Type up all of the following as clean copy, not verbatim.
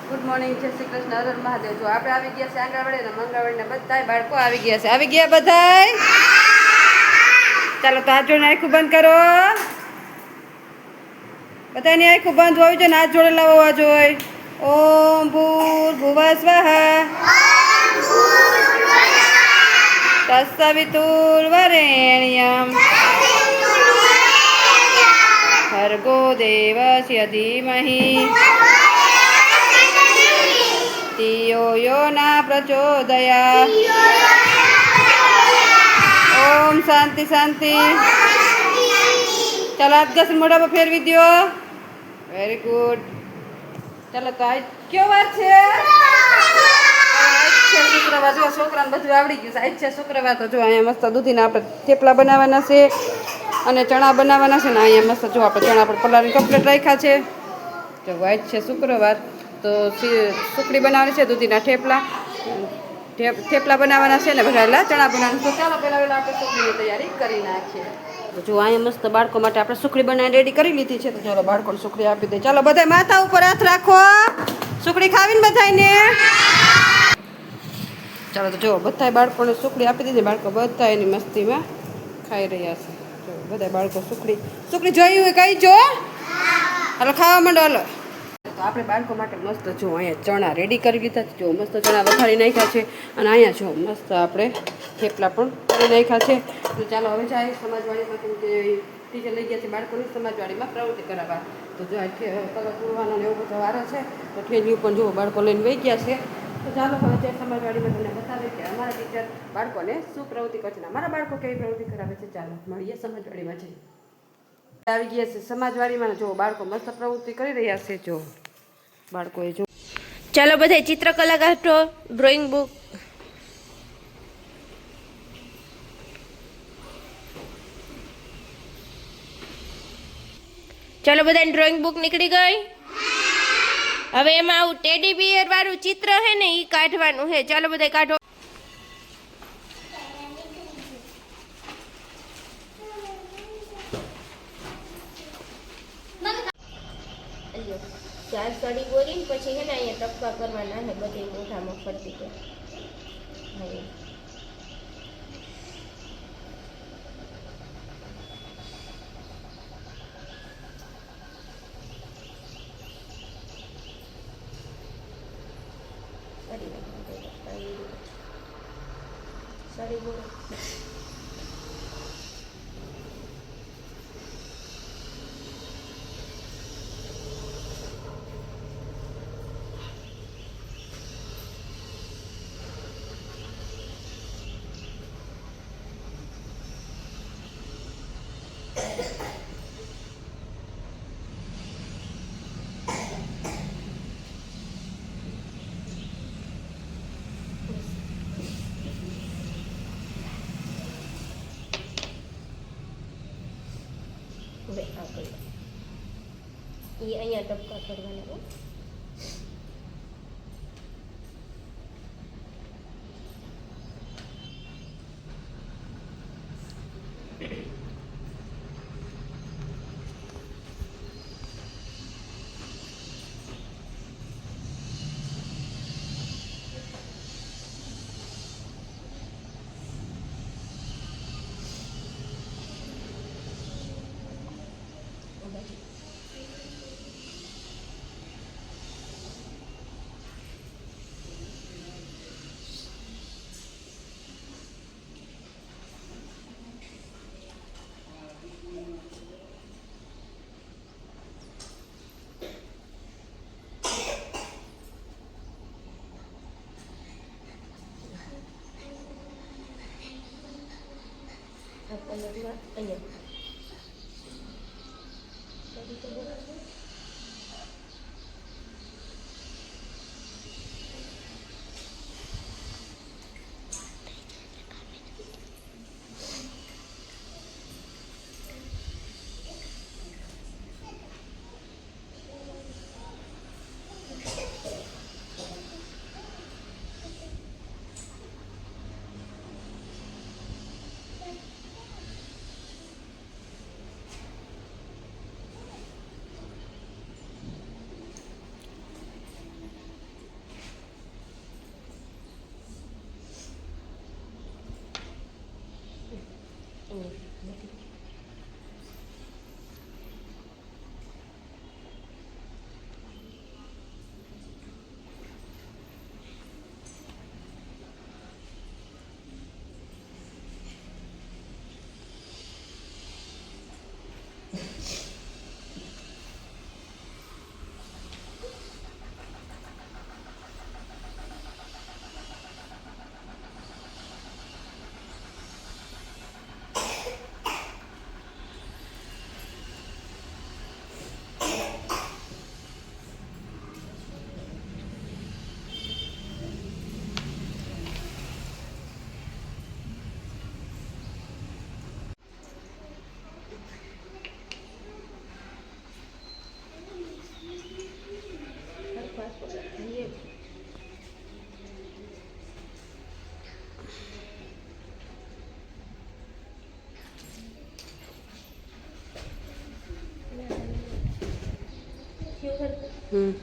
Good morning, જય શ્રી કૃષ્ણ, હર હર મહાદેવ. જો આપણે આવી ગયા છે આંગણવાડી ને મંગળવાડી ને બધાય બાળકો આવી ગયા છે. આવી ગયા બધાય? ચાલો તો હાથ જોડે આખું બંધ કરો. બધાની આખું બંધ હોવી જોઈએ ને હાથ જોડેલા હોવા જોઈએ. ઓમ ભૂર્ભુવઃ સ્વાહા તત્સવિતુર્વરેણ્યં ભર્ગો દેવસ્ય ધીમહિ ધિયો યો ના પ્રચોદયાત્. ઓમ શાંતિ શાંતિ. ચાલો હાથ ઘસી મોઢા પર ફેરવી દો. Very good. ચાલો તો આજ કયો વાર છે? આજ છે શુક્રવાર. જો છોકરાને બધું આવડી ગયું છે. આજ છે શુક્રવાર. તો જો અહીંયા મસ્ત દૂધીના આપણે થેપલા બનાવવાના છે અને ચણા બનાવવાના છે ને અહીંયા મસ્ત જો આપણે ચણા આપણે પલાળીને કમ્પ્લીટ રાખ્યા છે. જો આજ છે શુક્રવાર તો સુખડી બનાવવાની છે, દૂધીના થેપલા બનાવવાના છે ને ભરેલા ચણા બનાવવાના. તો ચાલો પહેલાં આપણે સુખડીની તૈયારી કરી નાખીએ. જો અહીંયા મસ્ત બાળકો માટે આપણે સુખડી બનાવીને રેડી કરી લીધી છે. તો ચાલો બાળકોને સુખડી આપી દે. ચાલો બધા માથા ઉપર હાથ રાખો. સુખડી ખાવીને બધાને. ચાલો તો જો બધા બાળકોને સુખડી આપી દીધી. બાળકો બધા એની મસ્તીમાં ખાઈ રહ્યા છે. જો બધા બાળકો સુખડી જોઈ હોય કઈ જો. હાલો ખાવા માંડો. હાલો તો આપણે બાળકો માટે મસ્ત જો અહીંયા ચણા રેડી કરી લીધા છે. જો મસ્ત ચણા વઘારી નાખ્યા છે અને અહીંયા જો મસ્ત આપણે થેપલા પણ કરી નાખ્યા છે. તો ચાલો હવે જાય સમાજવાડીમાં, કેમ કે ટીચર લઈ ગયા છે બાળકોની સમાજવાડીમાં પ્રવૃત્તિ કરાવવા. તો જો કલર પૂરવાનો ને એવું બધો વારો છે. તો ઠેલિયું પણ જો બાળકો લઈને વહી ગયા છે. તો ચાલો હવે ત્યાં સમાજવાડીમાં તમને બતાવે કે અમારા ટીચર બાળકોને શું પ્રવૃત્તિ કરે છે, અમારા બાળકો કેવી પ્રવૃત્તિ કરાવે છે. ચાલો મળીએ સમાજવાડીમાં જઈએ. આવી ગયા છે સમાજવાડીમાં. જો બાળકો મસ્ત પ્રવૃત્તિ કરી રહ્યા છે. જો બાળકોએ જો ચાલો બધા ચિત્રકલા કાઢો. Drawing book. ચાલો બધા ડ્રોઈંગ બુક નીકળી ગઈ. હવે એમાં આવું ટેડી બિયર વાળું ચિત્ર હે ને ઈ કાઢવાનું હે. ચાલો બધા કાઢો. ચાર સડી બોરીને પછી હે ને અહીંયા ટપકા કરવાના હે બધી મોઢામાં ફરતી તો. હવે સડી બોરી હવે આગળ એ અહીંયા ટપકા કરવાના હો. કલરમાં અહીંયા હમ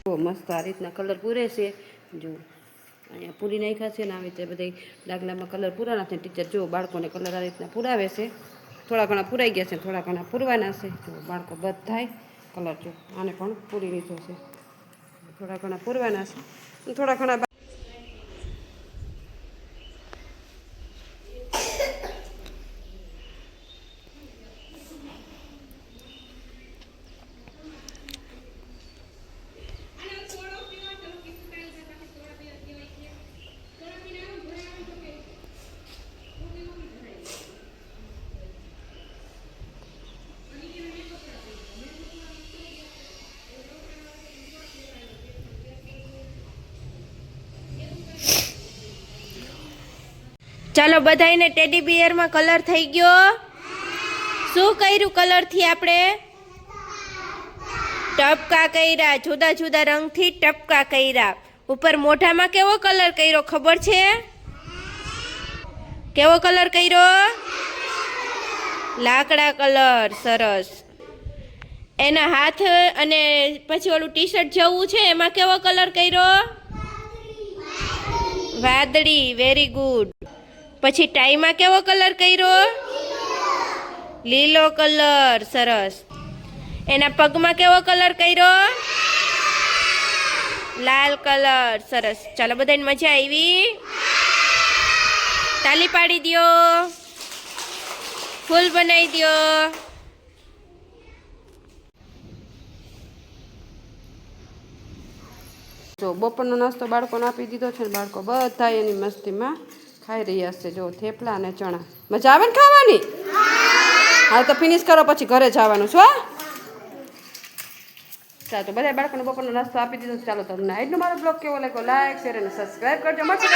બહુ મસ્ત આ રીતના કલર પૂરે છે. જો અહીંયા પૂરી નાખ્યા છે ને આવી રીતે બધા ડાગલામાં કલર પૂરા છે. ટીચર જો બાળકોને કલર આ રીતના પૂરાવે છે. થોડા ઘણા પૂરાઈ ગયા છે, થોડા ઘણા પૂરવાના છે. જો બાળકો બધાય કલર જો આને પણ પૂરી લીધો છે. થોડા ઘણા પૂરવાના છે, થોડા ઘણા ચાલો બધાયને ટેડી બિયરમાં કલર થઈ ગયો. શું કર્યું કલરથી આપણે? ટપકા કર્યા. જુદા જુદા રંગથી ટપકા કર્યા. ઉપર મોઢામાં કેવો કલર કર્યો ખબર છે? કેવો કલર કર્યો? લાકડા કલર. સરસ. એના હાથ અને પછી ઓલું ટી શર્ટ જેવું છે એમાં કેવો કલર કર્યો? વાદળી. Very good. પછી ટાઈમાં કેવો કલર કર્યો? લીલો કલર. સરસ. એના પગમાં કેવો કલર કર્યો? લાલ કલર. સરસ. ચાલો બધાને મજા આવી? તાલી પાડી દ્યો, ફૂલ બનાવી દ્યો. જો બપોરનો નાસ્તો બાળકોને આપી દીધો છે ને બાળકો બધા એની મસ્તીમાં ખાઈ રહ્યા છે. જો થેપલા અને ચણા. મજા આવે ને ખાવાની? હા તો ફિનિશ કરો પછી ઘરે જવાનું છો. ચાલો તો બધા બાળકોને બપોરનો નાસ્તો આપી દીધો. ચાલો તમને આજનો મારો બ્લોગ કેવો લાગ્યો લાઈક શેર અને સબસ્ક્રાઈબ કરજો. મળશે